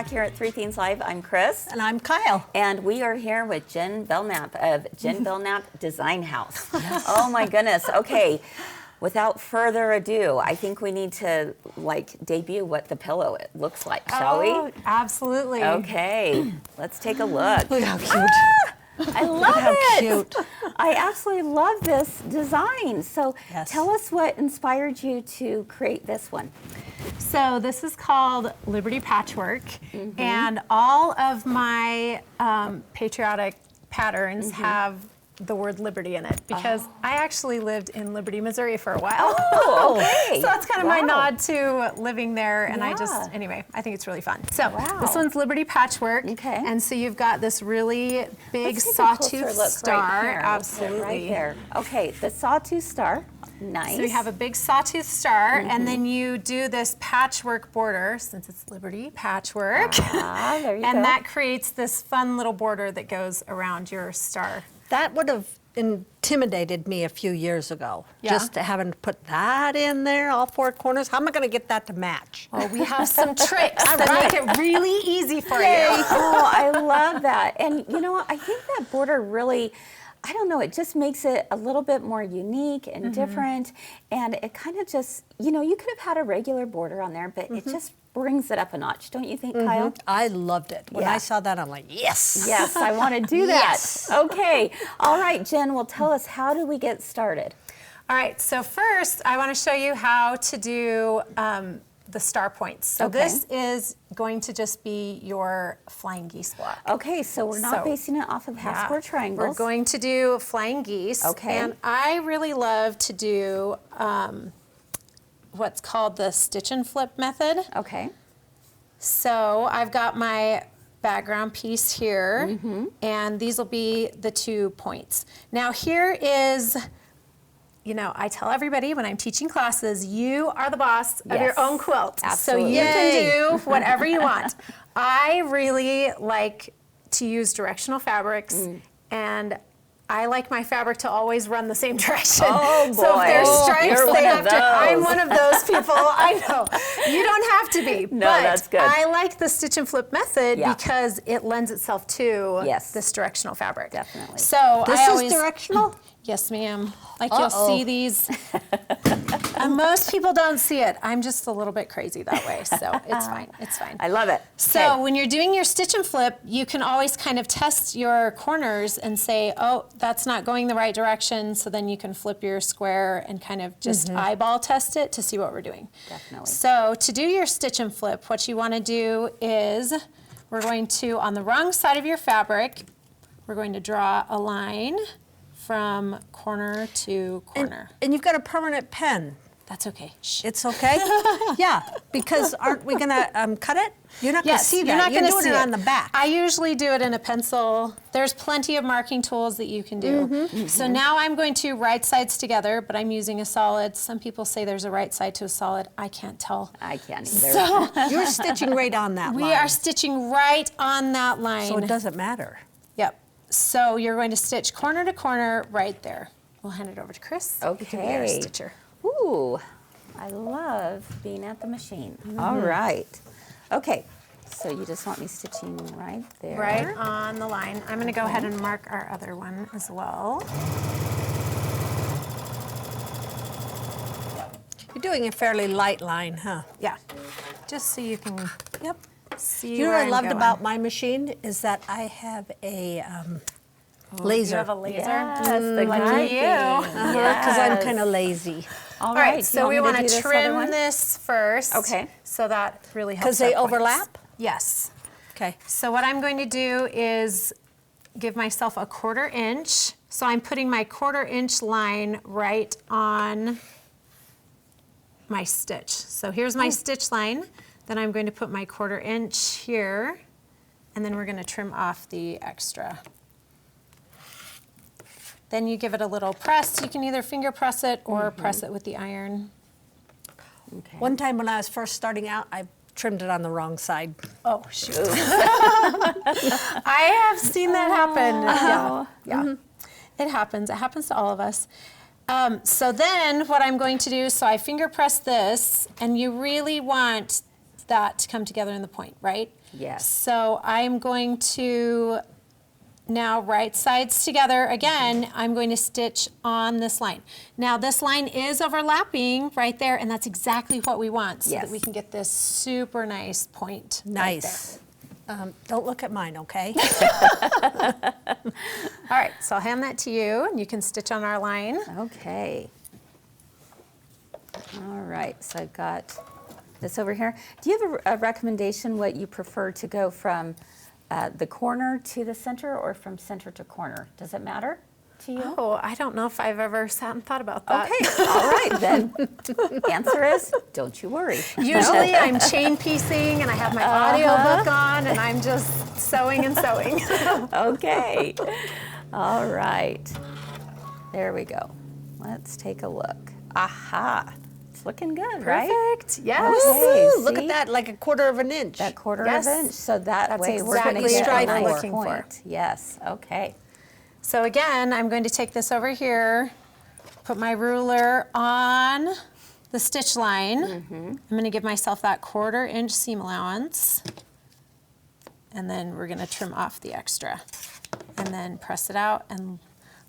back here at Three Themes Live. I'm Kris. And I'm Kyle. And we are here with Jen Belnap of Jen Belnap Design House. Yes. Oh my goodness. Okay. Without further ado, I think we need to debut what the pillow looks like, shall we? Absolutely. Okay. Let's take a look. Look how cute. Ah! I love How it. cute. I absolutely love this design. So Yes. tell us what inspired you to create this one. So this is called Liberty Patchwork, and all of my patriotic patterns have the word liberty in it because I actually lived in Liberty, Missouri for a while. Oh, okay. So that's kind of my nod to living there, and anyway, I think it's really fun. So this one's Liberty Patchwork, and so you've got this really big sawtooth star. Right Absolutely. right there. Okay, the sawtooth star. Nice. So you have a big sawtooth star, and then you do this patchwork border, since it's Liberty Patchwork. There you go. And that creates this fun little border that goes around your star. That would have intimidated me a few years ago. Yeah. Just having to put that in there, all four corners. How am I going to get that to match? Well, we have some tricks that make it really easy for you. Oh, I love that. And you know what? I think that border really, I don't know, it just makes it a little bit more unique and different. And it kind of just, you know, you could have had a regular border on there, but it just brings it up a notch, don't you think, Kyle? I loved it. When I saw that, I'm like, yes. Yes, I want to do that. Yes. Okay. All right, Jen, well, tell us, how do we get started? All right, so first I want to show you how to do the star points. So this is going to just be your flying geese block. Okay, so we're not basing it off of half square triangles. We're going to do flying geese. Okay. And I really love to do what's called the stitch and flip method. Okay. So I've got my background piece here, and these will be the 2 points. Now here is, you know, I tell everybody when I'm teaching classes, you are the boss of your own quilt. Absolutely. So you can do whatever you want. I really like to use directional fabrics, and I like my fabric to always run the same direction. Oh boy. So if there's stripes, they have to. I'm those. one of those people. I know. You don't have to be. No, but that's good. I like the stitch and flip method because it lends itself to this directional fabric. Definitely. So This is directional? Yes, ma'am. Like you'll see these. And most people don't see it. I'm just a little bit crazy that way, so it's fine. It's fine. I love it. So when you're doing your stitch and flip, you can always kind of test your corners and say, oh, that's not going the right direction. So then you can flip your square and kind of just eyeball test it to see what we're doing. Definitely. So to do your stitch and flip, what you want to do is we're going to, on the wrong side of your fabric, we're going to draw a line from corner to corner. And you've got a permanent pen. That's okay. Shh. It's okay? Yeah, because aren't we going to cut it? You're not going to see that. You're not going to see it on the back. I usually do it in a pencil. There's plenty of marking tools that you can do. So now I'm going to right sides together, but I'm using a solid. Some people say there's a right side to a solid. I can't tell. I can't either. So You're stitching right on that line. we are stitching right on that line. So it doesn't matter. Yep. So you're going to stitch corner to corner right there. We'll hand it over to Kris. Okay. You can be our stitcher. Ooh, I love being at the machine. All right. Okay, so you just want me stitching right there. Right on the line. I'm going to go ahead and mark our other one as well. You're doing a fairly light line, huh? Yeah. Just so you can see You know where what I I'm loved going. about my machine is that I have a laser. You have a laser? Yes, the Lucky good you. thing. Because I'm kind of lazy. All All right, right, so we want to trim this first. Okay. So that really helps. Because they our points. overlap? Yes. Okay. So what I'm going to do is give myself a 1/4 inch. So I'm putting my 1/4 inch line right on my stitch. So here's my stitch line. Then I'm going to put my 1/4 inch here, and then we're going to trim off the extra. Then you give it a little press. You can either finger press it or press it with the iron. Okay. One time when I was first starting out, I trimmed it on the wrong side. Oh, shoot. I have seen that happen. Yeah. It happens. It happens to all of us. So then what I'm going to do, so I finger press this, and you really want that to come together in the point, right? Yes. So I'm going to now right sides together again. I'm going to stitch on this line. Now this line is overlapping right there, and that's exactly what we want so that Yes. we can get this super nice point. Nice. Don't look at mine, okay? All right, so I'll hand that to you, and you can stitch on our line. Okay. All right, so I've got this over here. Do you have a recommendation what you prefer to go from the corner to the center or from center to corner? Does it matter to you? Oh, I don't know if I've ever sat and thought about that. Okay, all right then. Answer is, don't you worry. Usually I'm chain piecing and I have my audiobook on and I'm just sewing and sewing. Okay. All right. There we go. Let's take a look. Aha. It's looking good, right? Perfect. Yes. Okay, Woo, look see? at that, like a quarter of an inch. That quarter Yes. of an inch. So that That's way we're going to exactly get what a I'm nice looking for. point. Yes. Okay. So again, I'm going to take this over here, put my ruler on the stitch line. I'm going to give myself that 1/4 inch seam allowance. And then we're going to trim off the extra. And then press it out and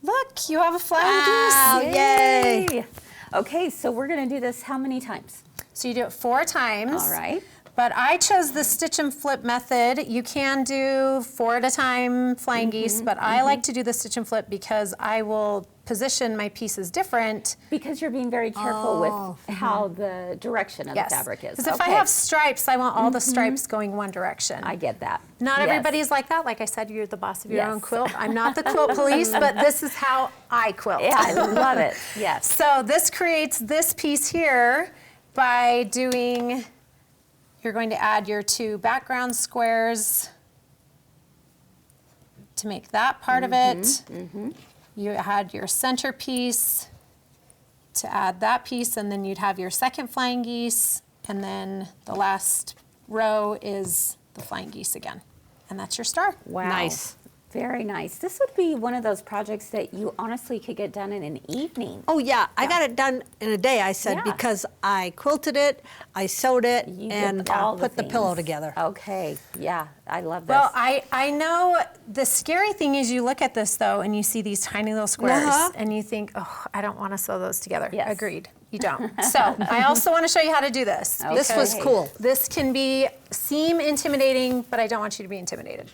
look, you have a flying Wow, goose. yay. Okay, so we're going to do this how many times? So you do it 4 times. All right. But I chose the stitch and flip method. You can do 4 at a time flying geese, but I like to do the stitch and flip because I will position my pieces different. Because you're being very careful with how the direction of the fabric is. Because if I have stripes, I want all the stripes going one direction. I get that. Not Yes. everybody's like that. Like I said, you're the boss of your own Yes. quilt. I'm not the quilt police, but this is how I quilt. Yeah, I love it. Yes. So this creates this piece here by doing, you're going to add your 2 background squares to make that part of it. You had your center piece to add that piece, and then you'd have your second flying geese, and then the last row is the flying geese again. And that's your star. Wow. Nice. Very nice. This would be one of those projects that you honestly could get done in an evening. Oh yeah, I got it done in a day, I said, Yeah. because I quilted it, I sewed it, You and did all put the pillow things. together. Okay. Yeah, I love this. Well, I know the scary thing is you look at this though and you see these tiny little squares and you think, oh, I don't want to sew those together. Yes. Agreed. You don't. So I also want to show you how to do this. This was Okay. cool. This can seem intimidating, but I don't want you to be intimidated.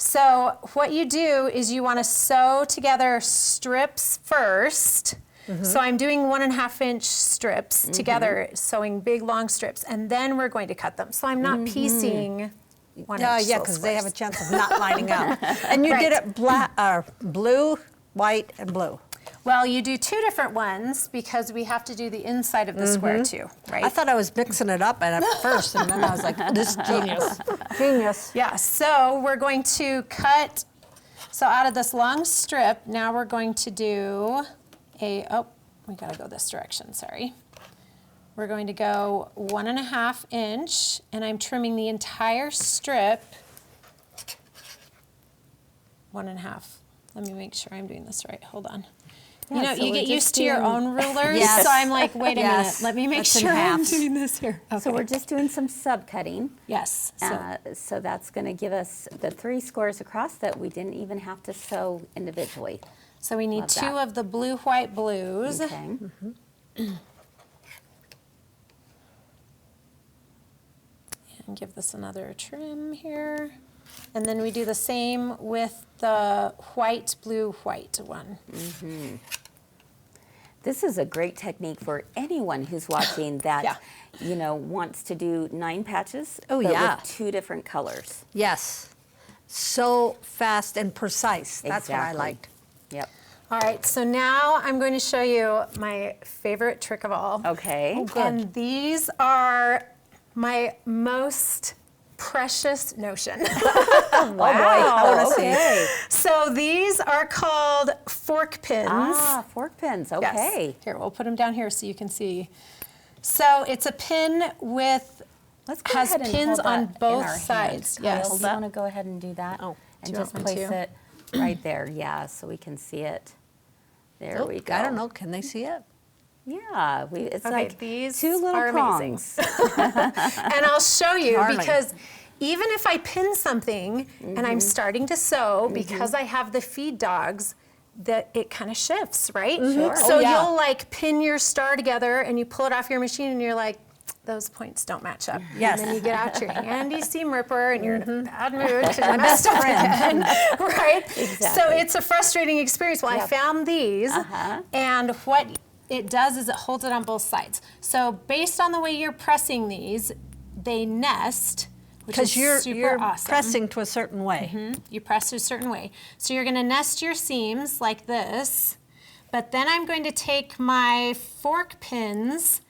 So what you do is you want to sew together strips first. So I'm doing 1.5 inch strips together, sewing big long strips, and then we're going to cut them. So I'm not piecing 1 inch. Yeah, because they have a chance of not lining up. And you did Right. it blue, white, and blue. Well, you do 2 different ones because we have to do the inside of the square too, right? I thought I was mixing it up at first, and then I was like, this is genius. Genius. Yeah, so we're going to cut, so out of this long strip, now we're going to do we gotta go this direction, sorry. We're going to go 1.5 inch, and I'm trimming the entire strip 1.5. Let me make sure I'm doing this right, hold on. You know, so you we're get just used to your doing- own rulers, Yes. so I'm like, wait a Yes. minute, let me make That's in sure I'm halves. doing this here. So we're just doing some subcutting. Yes, So that's going to give us the 3 squares across that we didn't even have to sew individually. so we need Love 2 that. of the blue, white, blues. Okay. And give this another trim here. And then we do the same with the white, blue, white one. This is a great technique for anyone who's watching that, Yeah. wants to do 9 patches, Oh, but yeah. with 2 different colors. Yes. So fast and precise. That's what I Exactly. liked. Yep. All right, so now I'm going to show you my favorite trick of all. Okay. And these are my most precious notion. Wow. I wanna see. Okay. So these are called fork pins. Ah, fork pins. Yes. Okay. Here, we'll put them down here so you can see. So it's a pin with Let's go has ahead and pins hold on that in both our sides. hand. Yes. Kyle, do you want to go ahead and do that? Oh, and do you just want me place to? it right there. Yeah, so we can see it. There Oh, we go. I don't know. Can they see it? Yeah, it's Okay, like these 2 little are amazing. prongs. And I'll show you Darling. because even if I pin something and I'm starting to sew, because I have the feed dogs, that it kind of shifts, right? Sure. So Oh, yeah. you'll like pin your star together and you pull it off your machine and you're like, those points don't match up. Yes. And then you get out your handy seam ripper and you're in a bad mood because you messed up again, right? Exactly. So it's a frustrating experience. Well, I found these, and what it does is it holds it on both sides. So based on the way you're pressing these, they nest, which is Because super you're awesome. pressing to a certain way. You press a certain way. So you're gonna nest your seams like this, but then I'm going to take my fork pins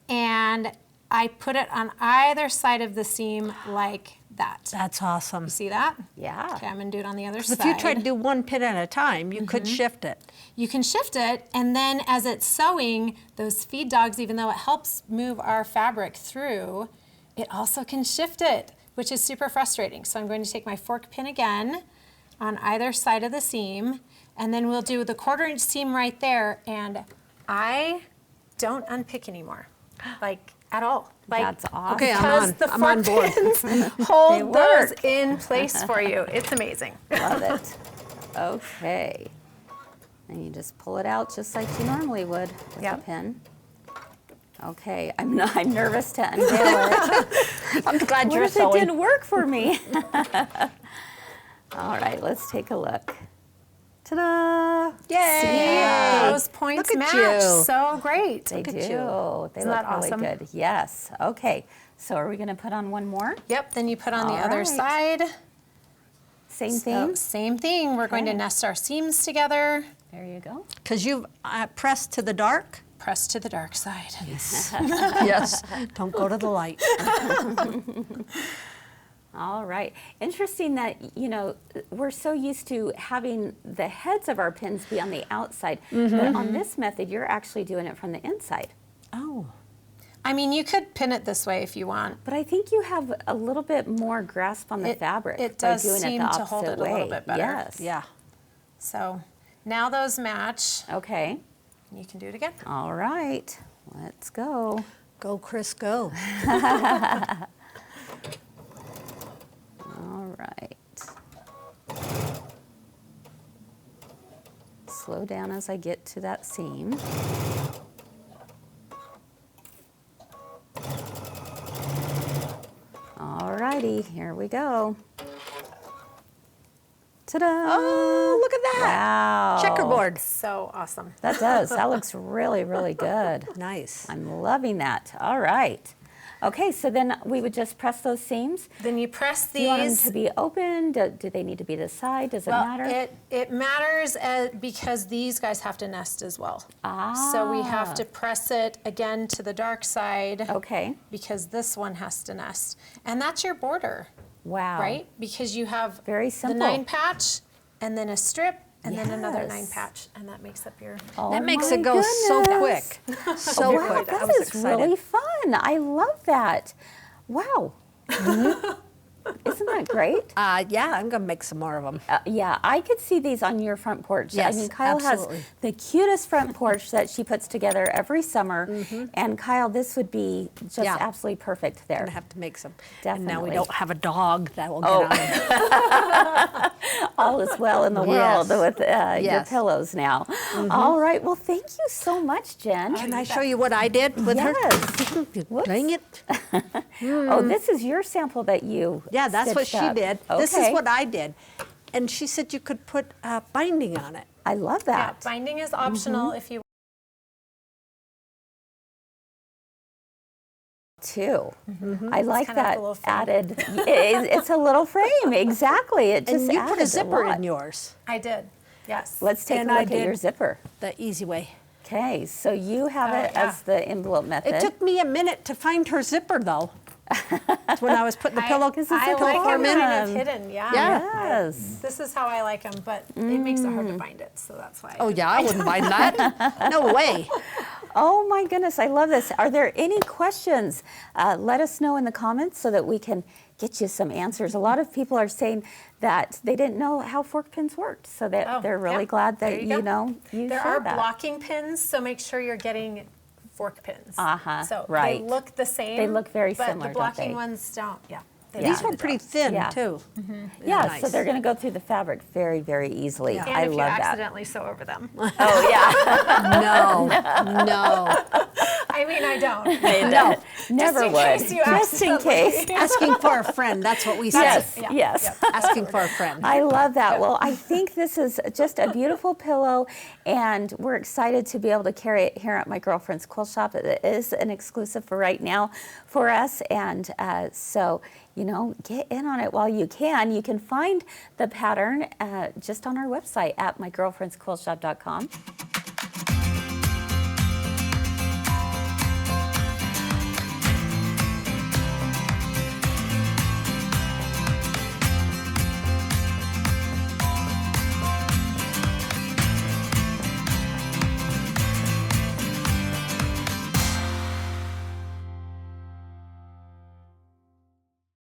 and I put it on either side of the seam like that. That's awesome. See that? Yeah. Okay, I'm gonna do it on the other side. If you try to do one pin at a time, you could shift it. You can shift it, and then as it's sewing, those feed dogs, even though it helps move our fabric through, it also can shift it, which is super frustrating. So I'm going to take my fork pin again on either side of the seam, and then we'll do the 1/4 inch seam right there, and I don't unpick anymore, like at all. Like, That's awesome. Okay, because the I'm on fork board. pins hold those work. in place for you. It's amazing. Love it. Okay. And you just pull it out just like you normally would with a Yep. pin. Okay, I'm nervous to unveil it. I'm glad What you're if it sewing. didn't work for me? All right, let's take a look. Ta-da! Yay! Those points Look at match you. so great. They do. at you. They Isn't look that really awesome? good. Yes. Okay. So are we going to put on one more? Yep, then you put on the All other right. side. Same So, thing. same thing. We're going to Okay. nest our seams together. There you go. Because you've pressed to the dark. Press to the dark side. Yes. Don't go to the light. All right. Interesting that, you know, we're so used to having the heads of our pins be on the outside, but on this method, you're actually doing it from the inside. Oh. I mean, you could pin it this way if you want. But I think you have a little bit more grasp on the fabric it by does doing seem it the to hold opposite it a little way. bit better. Yes. Yeah. So now those match. Okay. You can do it again. All right. Let's go. Go, Kris, go. All right. Slow down as I get to that seam. All righty, here we go. Ta-da! Oh, look at that. Wow. Checkerboard. So awesome. That does. That looks really, really good. Nice. I'm loving that. All right. Okay, so then we would just press those seams. Then you press Do you want them these. to be open? Do they need to be this side? Does it Well, matter? it matters because these guys have to nest as well. So we have to press it again to the dark side Okay. because this one has to nest. And that's your border, Wow. right? Because you have Very the simple. 9 patch and then a strip and then another 9 Yes. patch. And that makes up your... Oh That makes my it go so goodness. quick. So Wow, quick. I that was is excited. really fun. I love that. Wow. Isn't that great? Yeah, I'm going to make some more of them. Yeah, I could see these on your front porch. Yes, I mean, Kyle absolutely. has the cutest front porch that she puts together every summer. And Kyle, this would be just Yeah. absolutely perfect there. I'm going to have to make some. And now we Definitely. don't have a dog that will get on it. All is well in the world Yes. with your Yes. pillows now. All right. Well, thank you so much, Jen. Can I show you what I did with her? Yes. Whoops. Dang it. Oh, this is your sample that you Yeah, that's what stitched she up. did. Okay. This is what I did. And she said you could put binding on it. I love Yeah, that. binding is optional if you... Too. I like kind of that a little frame. added. It's a little frame, exactly. It just And you put added a zipper lot. in yours, I did, yes. Let's take And a I look at your did- zipper. the easy way. Okay, so you have it yeah. as the envelope method. It took me a minute to find her zipper, though. when I was putting the pillow, it's I a like them form. kind of hidden, yeah. Yeah. Yes. This is how I like them, but it makes it hard to bind it, so that's why. Oh, yeah, I wouldn't mind that. No way. Oh my goodness, I love this. Are there any questions? Let us know in the comments so that we can get you some answers. A lot of people are saying that they didn't know how fork pins worked, so that Oh, they're really yeah. glad There that you go. you There shared are that. blocking pins, so make sure you're getting fork pins. Uh-huh, So right. they look the same. They look very but similar, the don't blocking they? ones don't, yeah. These were pretty thin Yeah. too. Yeah, Nice. so they're going to go through the fabric very, very easily. And I if you love that. accidentally sew over them. Oh, yeah. No. I mean, I don't. No. Never in would. case you Just in case. Asking for a friend, that's what we say. Yes, Yeah. yes. Asking for a friend. I love that. Well, I think this is just a beautiful pillow, and we're excited to be able to carry it here at my girlfriend's quilt shop. It is an exclusive for right now for us, and so, you know, get in on it while you can. You can find the pattern just on our website at mygirlfriendsquiltshop.com.